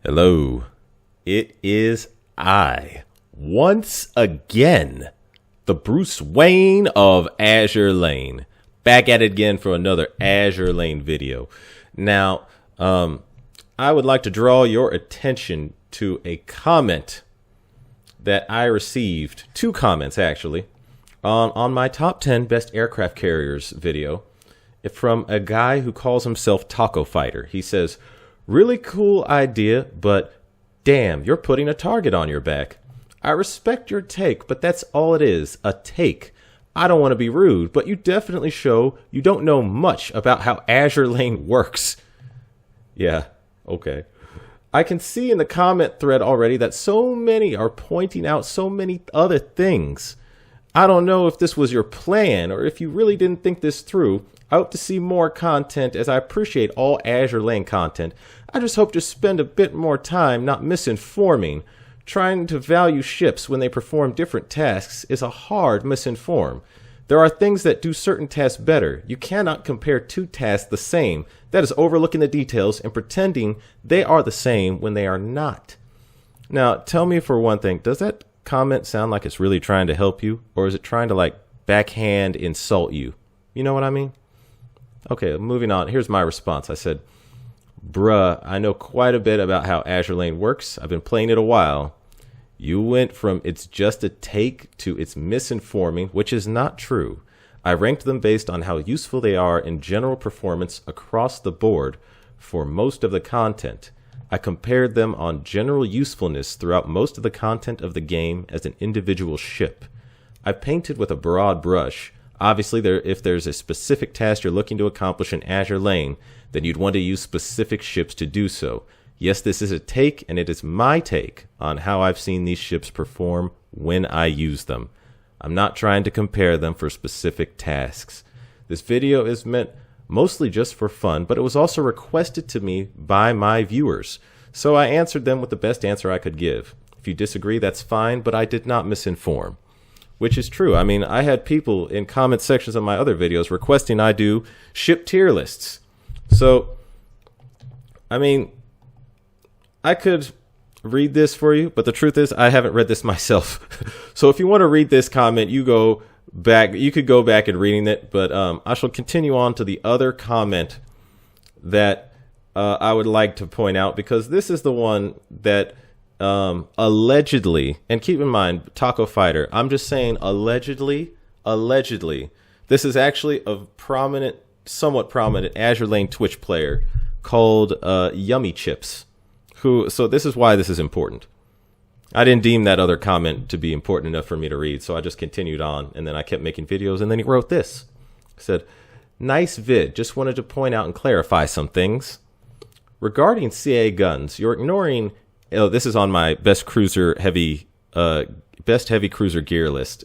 Hello, it is I, once again, the Bruce Wayne of Azur Lane, back at it again for another Azur Lane video. Now, I would like to draw your attention to a comment that I received, two comments actually, on my top 10 best aircraft carriers video from a guy who calls himself TacoFighter. He says, "Really cool idea, but damn, you're putting a target on your back. I respect your take, but that's all it is, a take. I don't want to be rude, but you definitely show you don't know much about how Azur Lane works." Yeah, okay. I can see in the comment thread already that so many are pointing out so many other things. I don't know if this was your plan or if you really didn't think this through. I hope to see more content, as I appreciate all Azur Lane content. I just hope to spend a bit more time not misinforming. Trying to value ships when they perform different tasks is a hard misinform. There are things that do certain tasks better. You cannot compare two tasks the same. That is overlooking the details and pretending they are the same when they are not. Now, tell me for one thing, does that comment sound like it's really trying to help you? Or is it trying to like backhand insult you? You know what I mean? Okay, moving on. Here's my response. I said, "Bruh, I know quite a bit about how Azur Lane works. I've been playing it a while. You went from it's just a take to it's misinforming, which is not true. I ranked them based on how useful they are in general performance across the board for most of the content. I compared them on general usefulness throughout most of the content of the game as an individual ship. I painted with a broad brush. Obviously, if there's a specific task you're looking to accomplish in Azur Lane, then you'd want to use specific ships to do so. Yes, this is a take, and it is my take on how I've seen these ships perform when I use them. I'm not trying to compare them for specific tasks. This video is meant mostly just for fun, but it was also requested to me by my viewers, so I answered them with the best answer I could give. If you disagree, that's fine, but I did not misinform." Which is true. I mean, I had people in comment sections of my other videos requesting I do ship tier lists. So, I mean, I could read this for you, but the truth is I haven't read this myself. So if you want to read this comment, you could go back and reading it, but I shall continue on to the other comment that I would like to point out, because this is the one that allegedly, and keep in mind, TacoFighter, I'm just saying allegedly, this is actually a somewhat prominent Azur Lane Twitch player called Yummy Chips, so this is why this is important. I didn't deem that other comment to be important enough for me to read, so I just continued on, and then I kept making videos, and then he wrote this. He said, "Nice vid, just wanted to point out and clarify some things. Regarding CA guns, you're ignoring..." Oh, this is on my best heavy cruiser gear list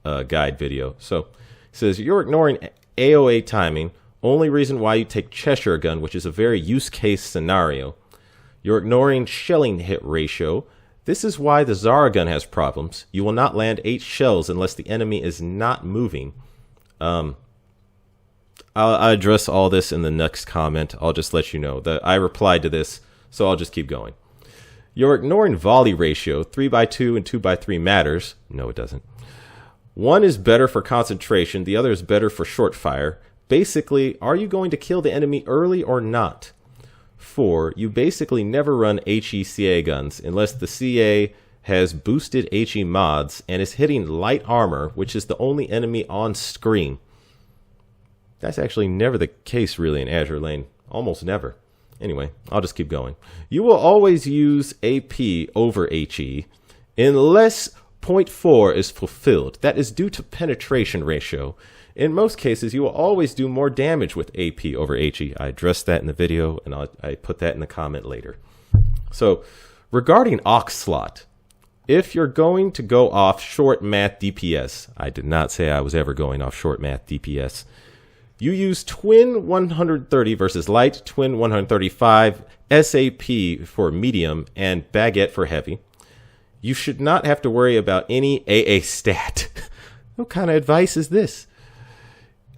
guide video. So it says, "You're ignoring AOA timing. Only reason why you take Cheshire gun, which is a very use case scenario. You're ignoring shelling hit ratio. This is why the Zara gun has problems. You will not land 8 shells unless the enemy is not moving." I'll address all this in the next comment. I'll just let you know that I replied to this, so I'll just keep going. "You're ignoring volley ratio. 3x2 and 2x3 matters." No, it doesn't. "One is better for concentration. The other is better for short fire. Basically, are you going to kill the enemy early or not? 4, you basically never run HE CA guns unless the CA has boosted HE mods and is hitting light armor, which is the only enemy on screen." That's actually never the case really in Azur Lane. Almost never. Anyway, I'll just keep going. "You will always use AP over HE unless 0.4 is fulfilled. That is due to penetration ratio. In most cases, you will always do more damage with AP over HE. I addressed that in the video, and I put that in the comment later. So, regarding aux slot, if you're going to go off short math DPS, I did not say I was ever going off short math DPS. You use twin 130 versus light, twin 135, SAP for medium, and baguette for heavy. You should not have to worry about any AA stat." What kind of advice is this?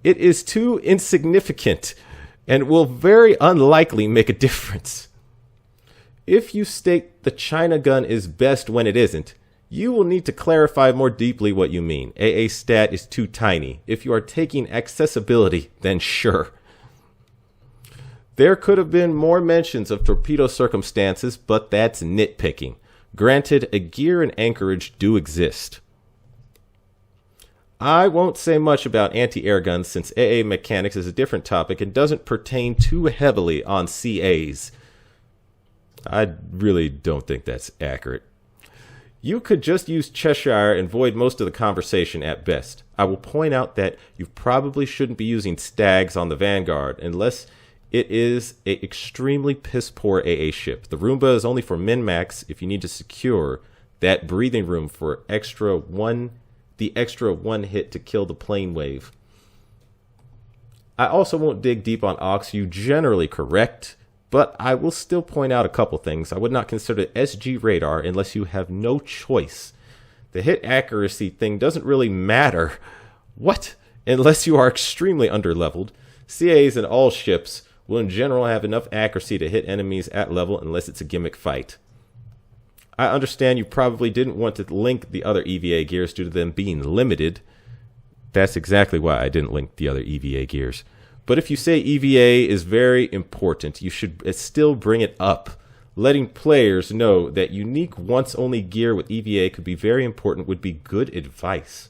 "It is too insignificant and will very unlikely make a difference. If you state the China gun is best when it isn't, you will need to clarify more deeply what you mean. AA stat is too tiny. If you are taking accessibility, then sure. There could have been more mentions of torpedo circumstances, but that's nitpicking. Granted, a gear and anchorage do exist. I won't say much about anti-air guns since AA mechanics is a different topic and doesn't pertain too heavily on CAs. I really don't think that's accurate. You could just use Cheshire and void most of the conversation at best. I will point out that you probably shouldn't be using Stags on the Vanguard unless it is an extremely piss-poor AA ship. The Roomba is only for min-max if you need to secure that breathing room for the extra one hit to kill the plane wave. I also won't dig deep on Aux. You generally correct, but I will still point out a couple things. I would not consider SG radar unless you have no choice. The hit accuracy thing doesn't really matter. What? Unless you are extremely underleveled. CAs in all ships will in general have enough accuracy to hit enemies at level unless it's a gimmick fight. I understand you probably didn't want to link the other EVA gears due to them being limited. That's exactly why I didn't link the other EVA gears. But if you say EVA is very important, you should still bring it up. Letting players know that unique once-only gear with EVA could be very important would be good advice.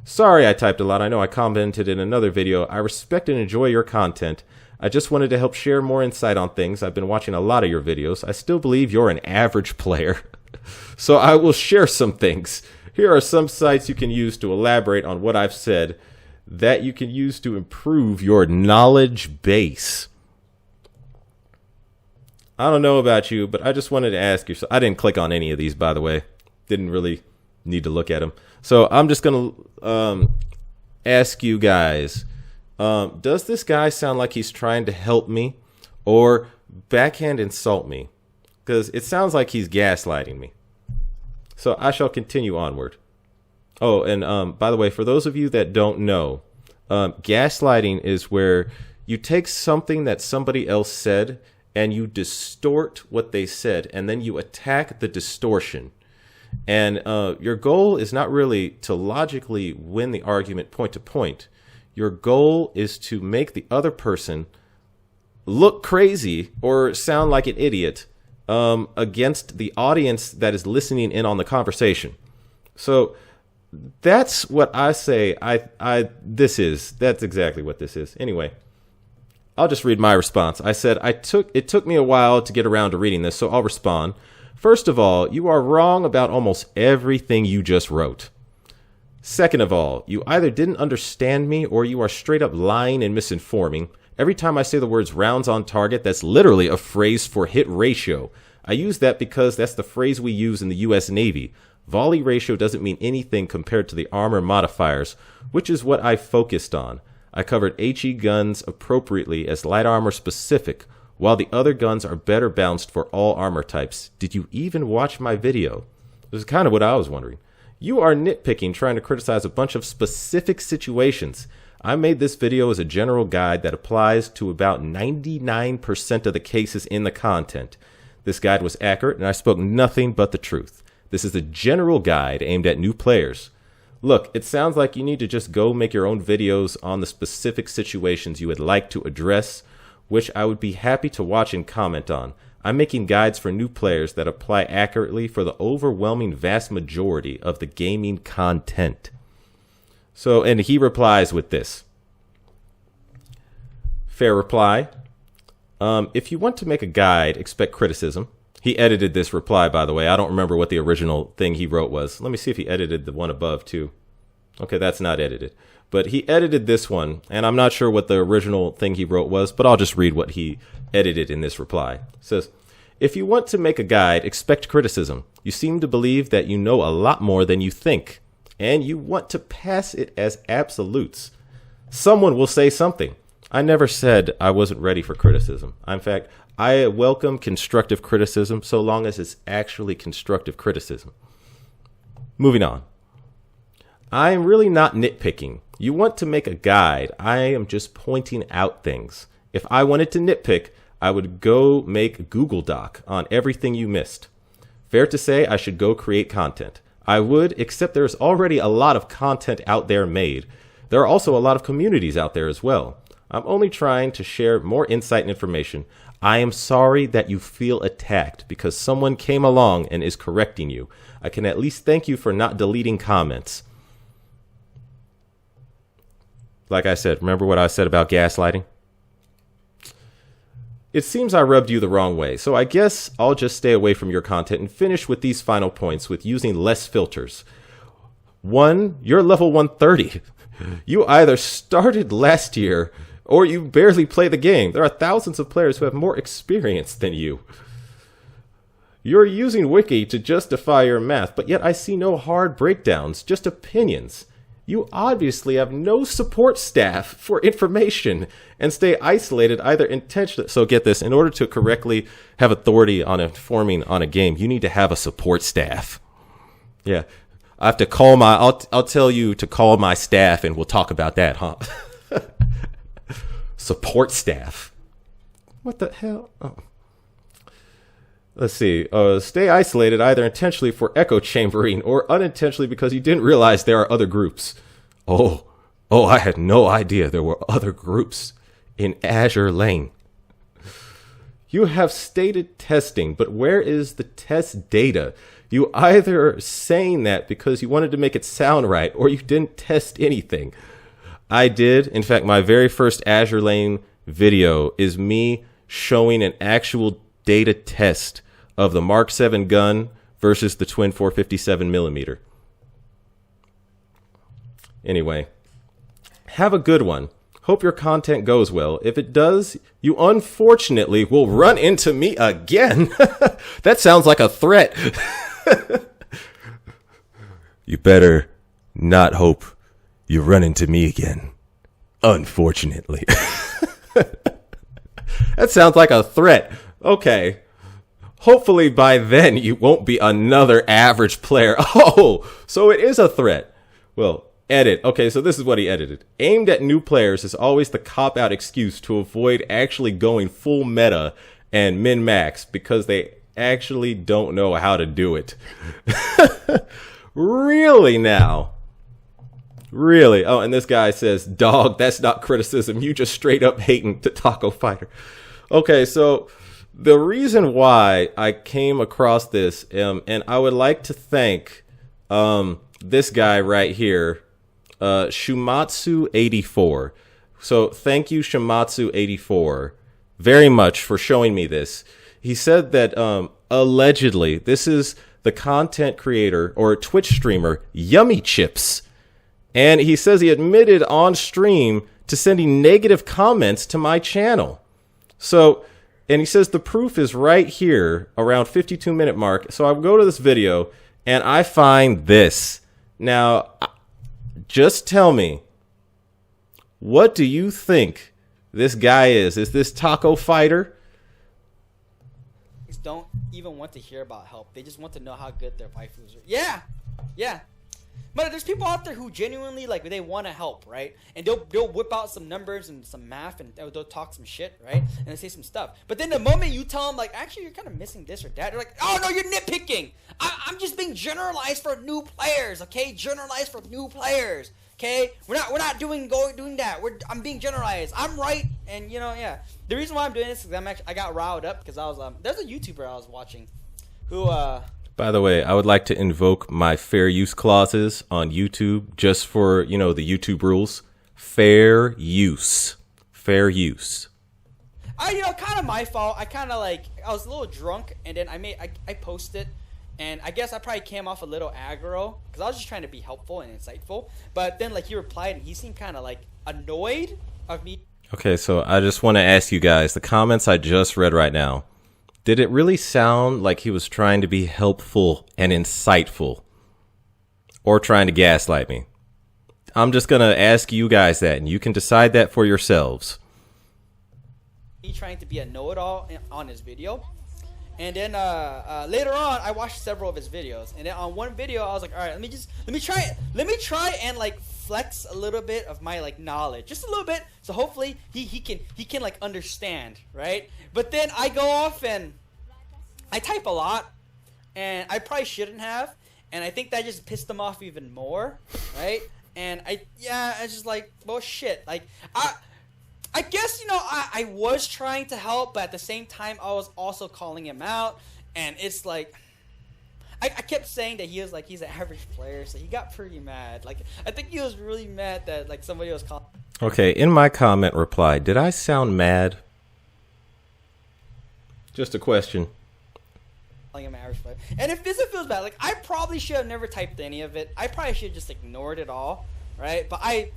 Sorry I typed a lot. I know I commented in another video. I respect and enjoy your content. I just wanted to help share more insight on things. I've been watching a lot of your videos. I still believe you're an average player. So I will share some things. Here are some sites you can use to elaborate on what I've said that you can use to improve your knowledge base. I don't know about you, but I just wanted to ask you. So I didn't click on any of these, by the way. Didn't really need to look at them. So I'm just going to ask you guys. Does this guy sound like he's trying to help me or backhand insult me? Because it sounds like he's gaslighting me. So I shall continue onward. Oh, and by the way, for those of you that don't know, gaslighting is where you take something that somebody else said and you distort what they said, and then you attack the distortion. And your goal is not really to logically win the argument point to point. Your goal is to make the other person look crazy or sound like an idiot against the audience that is listening in on the conversation. So that's what I say. That's exactly what this is. Anyway, I'll just read my response. I said, it took me a while to get around to reading this, so I'll respond. First of all, you are wrong about almost everything you just wrote. Second of all, you either didn't understand me or you are straight up lying and misinforming. Every time I say the words rounds on target, that's literally a phrase for hit ratio. I use that because that's the phrase we use in the US Navy. Volley ratio doesn't mean anything compared to the armor modifiers, which is what I focused on. I covered HE guns appropriately as light armor specific, while the other guns are better balanced for all armor types. Did you even watch my video? This is kind of what I was wondering. You are nitpicking, trying to criticize a bunch of specific situations. I made this video as a general guide that applies to about 99% of the cases in the content. This guide was accurate, and I spoke nothing but the truth. This is a general guide aimed at new players. Look, it sounds like you need to just go make your own videos on the specific situations you would like to address, which I would be happy to watch and comment on. I'm making guides for new players that apply accurately for the overwhelming vast majority of the gaming content. So, and he replies with this. Fair reply. If you want to make a guide, expect criticism. He edited this reply, by the way. I don't remember what the original thing he wrote was. Let me see if he edited the one above, too. Okay, that's not edited. But he edited this one, and I'm not sure what the original thing he wrote was, but I'll just read what he edited in this reply. It says, if you want to make a guide, expect criticism. You seem to believe that you know a lot more than you think, and you want to pass it as absolutes. Someone will say something. I never said I wasn't ready for criticism. In fact, I welcome constructive criticism so long as it's actually constructive criticism. Moving on. I am really not nitpicking. You want to make a guide. I am just pointing out things. If I wanted to nitpick, I would go make Google Doc on everything you missed. Fair to say I should go create content. I would, except there's already a lot of content out there made. There are also a lot of communities out there as well. I'm only trying to share more insight and information. I am sorry that you feel attacked because someone came along and is correcting you. I can at least thank you for not deleting comments. Like I said, remember what I said about gaslighting? It seems I rubbed you the wrong way, so I guess I'll just stay away from your content and finish with these final points with using less filters. 1, you're level 130. You either started last year or you barely play the game. There are thousands of players who have more experience than you. You're using Wiki to justify your math, but yet I see no hard breakdowns, just opinions. You obviously have no support staff for information and stay isolated either intentionally. So get this, in order to correctly have authority on informing on a game, you need to have a support staff. Yeah, I have to call my, I'll tell you to call my staff and we'll talk about that, huh? Support staff. What the hell? Oh. Let's see. Stay isolated either intentionally for echo chambering or unintentionally because you didn't realize there are other groups. Oh, I had no idea there were other groups in Azur Lane. You have stated testing, but where is the test data? You either saying that because you wanted to make it sound right or you didn't test anything. I did. In fact, my very first Azur Lane video is me showing an actual data test of the Mark 7 gun versus the twin 457mm. Anyway, have a good one. Hope your content goes well. If it does, you unfortunately will run into me again. That sounds like a threat. You better not hope you run into me again. Unfortunately. That sounds like a threat. Okay. Hopefully by then you won't be another average player. Oh, so it is a threat. Well, edit. Okay, so this is what he edited. Aimed at new players is always the cop-out excuse to avoid actually going full meta and min-max because they actually don't know how to do it. Really now? Really? Oh, and this guy says, dog, that's not criticism. You just straight up hating the TacoFighter. Okay, so the reason why I came across this, and I would like to thank this guy right here, Shumatsu84. So thank you, Shumatsu84, very much for showing me this. He said that allegedly this is the content creator or Twitch streamer Yummy Chips. And he says he admitted on stream to sending negative comments to my channel. So, and he says the proof is right here around 52-minute mark. So I go to this video and I find this. Now, just tell me, what do you think this guy is? Is this TacoFighter? Don't even want to hear about help. They just want to know how good their waifus are. Yeah. But there's people out there who genuinely, like, they want to help, right? And they'll whip out some numbers and some math and they'll talk some shit, right? And they say some stuff. But then the moment you tell them, like, actually, you're kind of missing this or that, they're like, oh, no, you're nitpicking. I'm just being generalized for new players, okay? Generalized for new players, okay? We're not doing that. I'm being generalized. I'm right, and, you know, yeah. The reason why I'm doing this is I got riled up because I was there's a YouTuber I was watching who By the way, I would like to invoke my fair use clauses on YouTube just for, you know, the YouTube rules. Fair use. Fair use. Kind of my fault. I was a little drunk and then I posted and I guess I probably came off a little aggro because I was just trying to be helpful and insightful. But then he replied and he seemed kind of annoyed of me. Okay, so I just want to ask you guys, the comments I just read right now, did it really sound like he was trying to be helpful and insightful? Or trying to gaslight me? I'm just going to ask you guys that, and you can decide that for yourselves. He trying to be a know-it-all on his video. And then later on, I watched several of his videos, and then on one video, I was like, all right, let me try and like flex a little bit of my like knowledge, just a little bit, so hopefully he can like understand, right? But then I go off and I type a lot, and I probably shouldn't have, and I think that just pissed him off even more, right? And I just like, well, shit, like I guess, you know, I was trying to help, but at the same time, I was also calling him out. And it's like, I kept saying that he's an average player, so he got pretty mad. Like, I think he was really mad that, like, somebody was calling. Okay, in my comment reply, did I sound mad? Just a question. Calling him an average player. And if Peasant feels bad, like, I probably should have never typed any of it. I probably should have just ignored it all, right? But I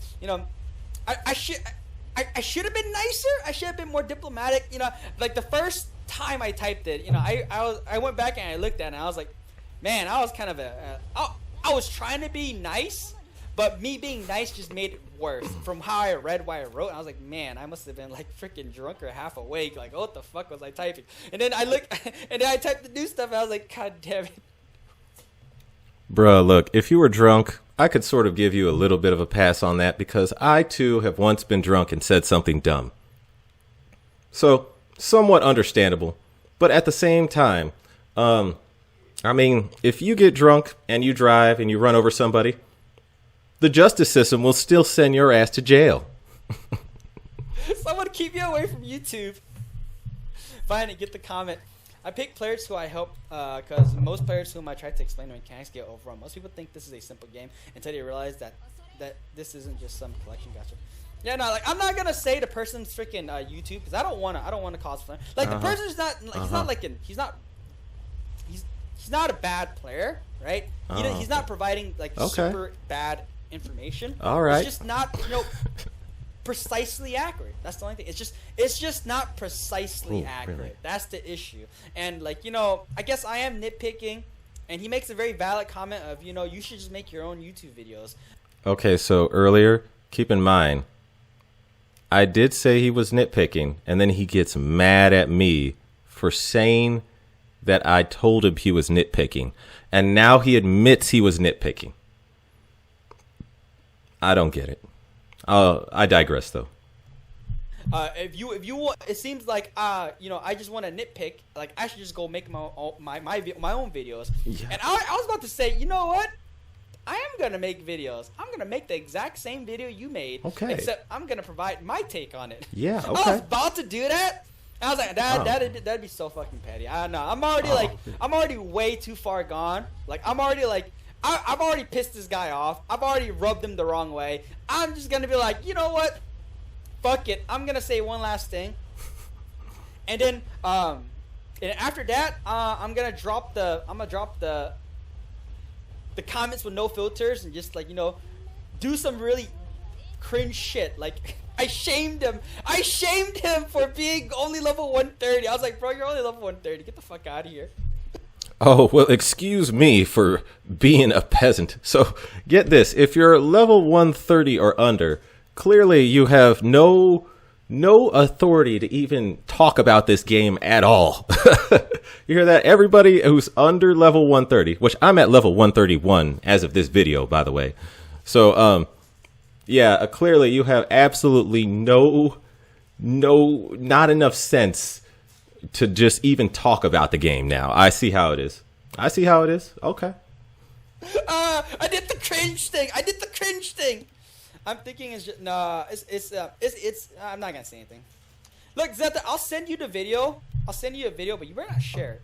should have been nicer. I should have been more diplomatic. You know, like the first time I typed it, you know, I went back and I looked at it and I was like, man, I was kind of I was trying to be nice, but me being nice just made it worse from how I read what I wrote. And I was like, man, I must have been like freaking drunk or half awake. Like, what the fuck was I typing? And then I looked, and then I typed the new stuff and I was like, God damn it. Bruh, look, if you were drunk, I could sort of give you a little bit of a pass on that because I, too, have once been drunk and said something dumb. So, somewhat understandable. But at the same time, I mean, if you get drunk and you drive and you run over somebody, the justice system will still send your ass to jail. Someone keep you away from YouTube. Find it, get the comment. I pick players who I help because most players whom I try to explain the mechanics get overwhelmed. Most people think this is a simple game until they realize that this isn't just some collection gacha. Yeah, no, like I'm not gonna say the person's freaking YouTube because I don't wanna cause fun. Like the person's not like he's not a bad player, right? He's not providing like super bad information. All right, it's just not precisely accurate. That's the only thing. It's just not precisely accurate. Really? That's the issue. And like, you know, I guess I am nitpicking, and he makes a very valid comment of, you know, you should just make your own YouTube videos. Okay, so earlier, keep in mind, I did say he was nitpicking, and then he gets mad at me for saying that I told him he was nitpicking, and now he admits he was nitpicking. I don't get it. I digress, though. If you want, it seems like you know, I just want to nitpick. Like I should just go make my own videos. Yeah. And I was about to say, you know what? I am gonna make videos. I'm gonna make the exact same video you made. Okay. Except I'm gonna provide my take on it. Yeah. Okay. I was about to do that. I was like, that'd be so fucking petty. I don't know. I'm already way too far gone. Like I'm already pissed this guy off. I've already rubbed him the wrong way. I'm just gonna be like, you know what? Fuck it. I'm gonna say one last thing, and then after that, I'm gonna drop the comments with no filters and just like, you know, do some really cringe shit. Like I shamed him for being only level 130. I was like, bro, you're only level 130. Get the fuck out of here. Oh, well, excuse me for being a peasant. So get this. If you're level 130 or under, clearly you have no authority to even talk about this game at all. You hear that? Everybody who's under level 130, which I'm at level 131 as of this video, by the way. So, yeah, clearly you have absolutely not enough sense to just even talk about the game now. I see how it is. Okay. I did the cringe thing. I'm thinking it's just it's I'm not gonna say anything. Look, Zeta, I'll send you the video. I'll send you a video, but you better not share it.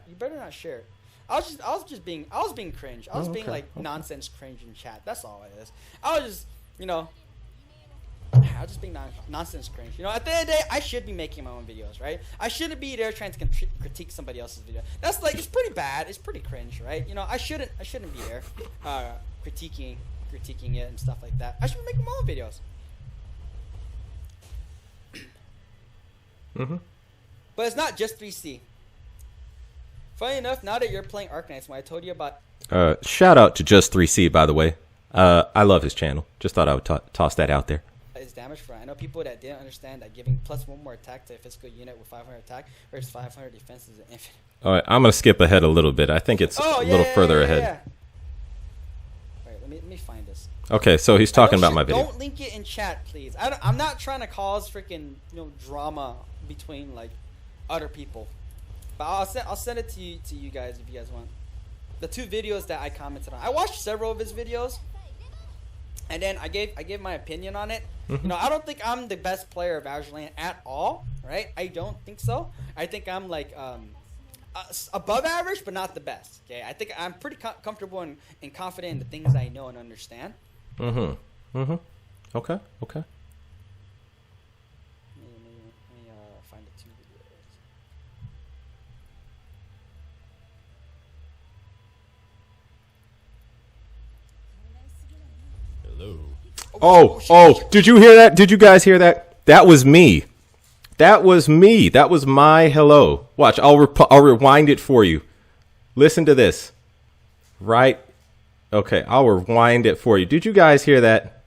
You better not share it. I was being cringe. I was being like nonsense cringe in chat. That's all it is. I was just, you know, being nonsense cringe. You know, at the end of the day, I should be making my own videos, right? I shouldn't be there trying to critique somebody else's video. That's like, it's pretty bad. It's pretty cringe, right? You know, I shouldn't be there critiquing it and stuff like that. I should be making my own videos. Mm-hmm. But it's not just 3C. Funny enough, now that you're playing Arknights, when I told you about... shout out to Just 3C, by the way. I love his channel. Just thought I would toss that out there. His damage for. I know people that didn't understand that giving plus 1 more attack to a physical unit with 500 attack versus 500 defense is an infinite. All right, I'm gonna skip ahead a little bit. I think it's a little further ahead. Yeah. Wait, let me find this. Okay, so he's talking about my video. Don't link it in chat, please. I'm not trying to cause freaking drama between like other people, but I'll send it to you guys if you guys want. The 2 videos that I commented on. I watched several of his videos, and then I gave my opinion on it. I don't think I'm the best player of Azur Lane at all, right? I don't think so. I think I'm like above average, but not the best. Okay, I think I'm pretty comfortable and confident in the things I know and understand. Okay. Let me find the 2 videos. Hello. Oh, did you hear that? Did you guys hear that? That was me. That was me. That was my hello. Watch, I'll rewind it for you. Listen to this. Right. Okay, I'll rewind it for you. Did you guys hear that?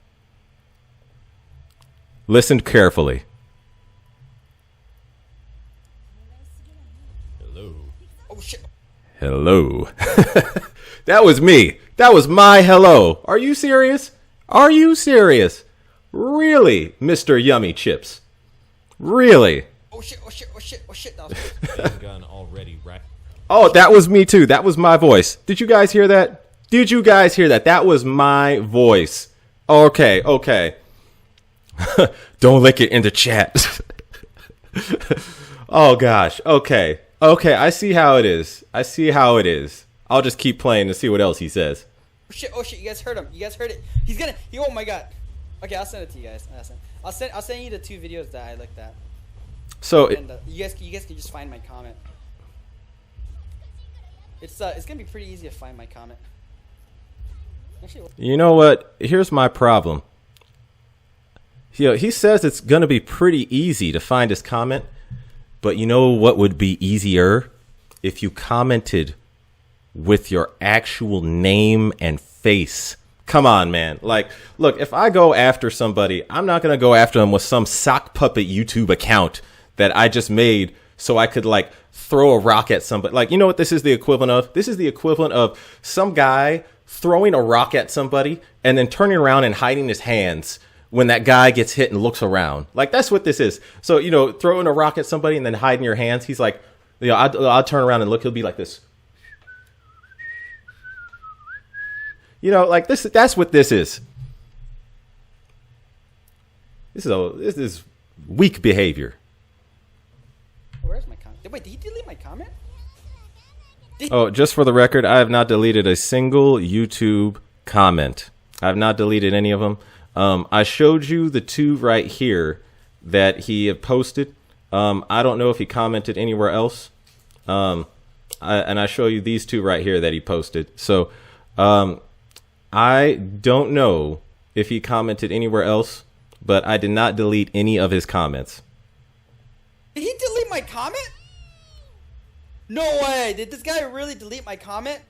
Listen carefully. Hello. Oh shit. Hello. That was me. That was my hello. Are you serious? Are you serious? Really, Mr. Yummy Chips? Really? Oh shit. That was gun already right. Oh, that was me too. That was my voice. Did you guys hear that? Did you guys hear that? That was my voice. Okay. Don't lick it in the chat. Oh gosh. Okay. I see how it is. I'll just keep playing to see what else he says. Oh shit! You guys heard him. You guys heard it. Oh my god. Okay, I'll send it to you guys. I'll send you the 2 videos that I looked at. So and, you guys can just find my comment. It's gonna be pretty easy to find my comment. Actually, you know what? Here's my problem. He says it's gonna be pretty easy to find his comment, but you know what would be easier? If you commented with your actual name and face. Come on, man. Like, look, if I go after somebody, I'm not going to go after them with some sock puppet YouTube account that I just made so I could, like, throw a rock at somebody. Like, you know what this is the equivalent of? This is the equivalent of some guy throwing a rock at somebody and then turning around and hiding his hands when that guy gets hit and looks around. Like, that's what this is. So, throwing a rock at somebody and then hiding your hands. He's like, I'll turn around and look. He'll be like this. Like this. That's what this is. This is weak behavior. Where's my comment? Wait, did he delete my comment? Oh, just for the record, I have not deleted a single YouTube comment. I have not deleted any of them. I showed you the 2 right here that he had posted. I don't know if he commented anywhere else. And I show you these 2 right here that he posted. So, I don't know if he commented anywhere else, but I did not delete any of his comments. Did he delete my comment? No way. Did this guy really delete my comment?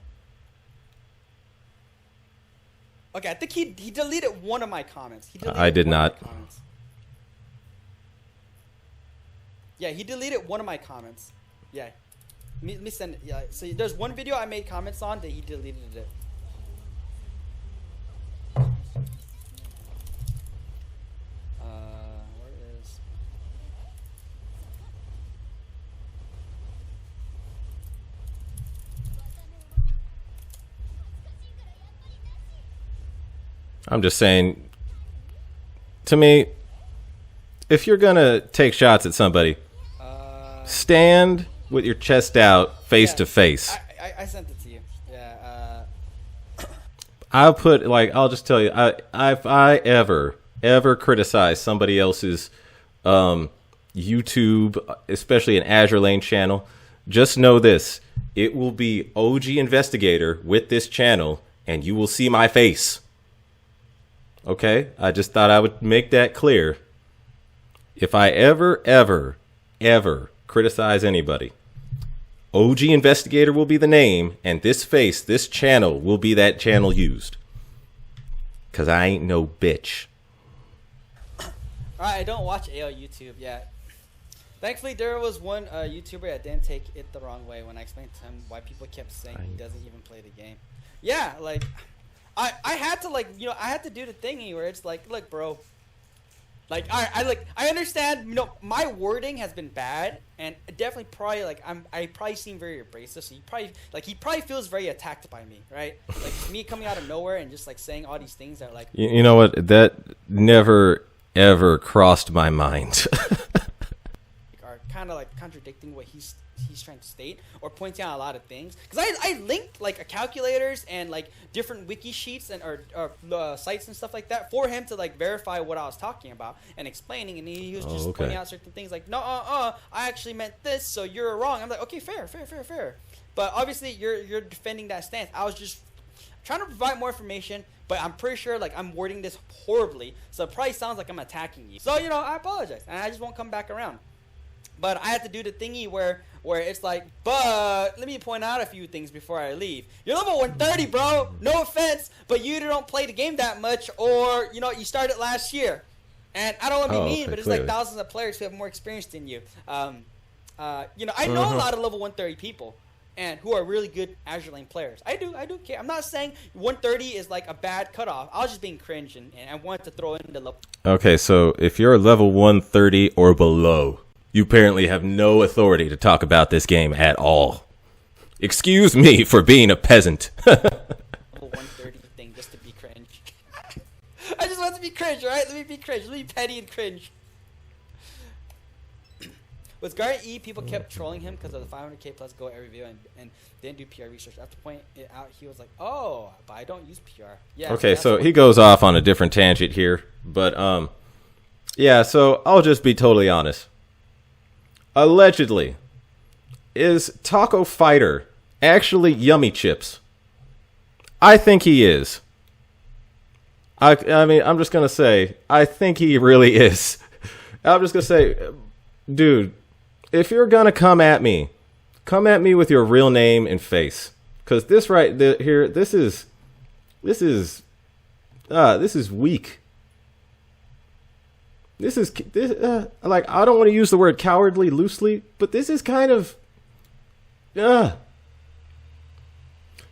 Okay, I think he deleted one of my comments. I did not. Yeah, he deleted one of my comments. Yeah. Let me send it. Yeah, so there's one video I made comments on that he deleted it. Where is... I'm just saying, to me, if you're going to take shots at somebody, stand with your chest out, face to face. I sent it to you. Yeah. I'll just tell you, if I ever criticize somebody else's YouTube, especially an Azur Lane channel, just know this. It will be OG Investigator with this channel, and you will see my face. Okay? I just thought I would make that clear. If I ever criticize anybody, OG Investigator will be the name, and this face, this channel, will be that channel used. Because I ain't no bitch. I don't watch AL YouTube yet. Thankfully, there was one YouTuber that didn't take it the wrong way when I explained to him why people kept saying he doesn't even play the game. Yeah, like, I had to, like, you know, I had to do the thingy where it's like, look, bro. Like, I understand, you know, my wording has been bad, and definitely probably, like, I probably seem very abrasive, so he probably feels very attacked by me, right? Like, me coming out of nowhere and just, like, saying all these things that, like... You know what? That never, ever crossed my mind. Are kind of, like, contradicting what he's trying to state, or pointing out a lot of things. Because I linked, like, calculators and, like, different wiki sheets and or sites and stuff like that for him to, like, verify what I was talking about and explaining, and he was just pointing out certain things like, no, I actually meant this, so you're wrong. I'm like, okay, fair. But obviously you're defending that stance. I was just trying to provide more information, but I'm pretty sure, like, I'm wording this horribly, so it probably sounds like I'm attacking you. So, you know, I apologize, and I just won't come back around. But I had to do the thingy where it's like, but let me point out a few things before I leave. You're level 130, bro. No offense, but you either don't play the game that much, or, you know, you started last year. And I don't want to be mean, but there's like thousands of players who have more experience than you. You know, I know a lot of level 130 people, and who are really good Azur Lane players. I do care. I'm not saying 130 is like a bad cutoff. I was just being cringe, and I wanted to throw in the level. Okay, so if you're level 130 or below, you apparently have no authority to talk about this game at all. Excuse me for being a peasant. Level 130 thing just to be cringe. I just want to be cringe, alright? Let me be cringe. Let me be petty and cringe. With Guardian E, people kept trolling him because of the 500k plus go every video and didn't do PR research. After pointing it out, he was like, oh, but I don't use PR. Yeah. Okay, so he goes off on a different tangent here. But, yeah, so I'll just be totally honest. Allegedly, is TacoFighter actually Yummy Chips? I think he is. I mean, I'm just going to say, I think he really is. I'm just going to say, dude, if you're going to come at me with your real name and face. Because this right here, this is weak. This like, I don't want to use the word cowardly loosely, but this is kind of,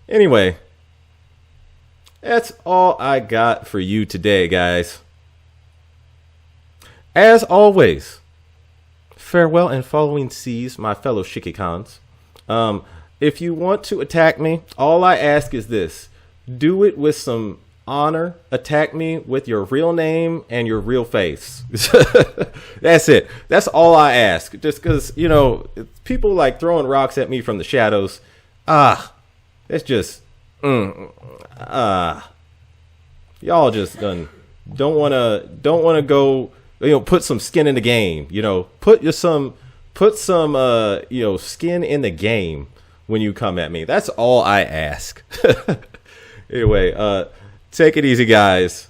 Anyway, that's all I got for you today, guys. As always, farewell and following seas, my fellow Shikikans. If you want to attack me, all I ask is this. Do it with some honor. Attack me with your real name and your real face. That's it. That's all I ask. Just because, you know, people like throwing rocks at me from the shadows. It's just, y'all just don't want to go, you know, put some skin in the game. You know, put some you know, skin in the game when you come at me. That's all I ask. Anyway, take it easy, guys.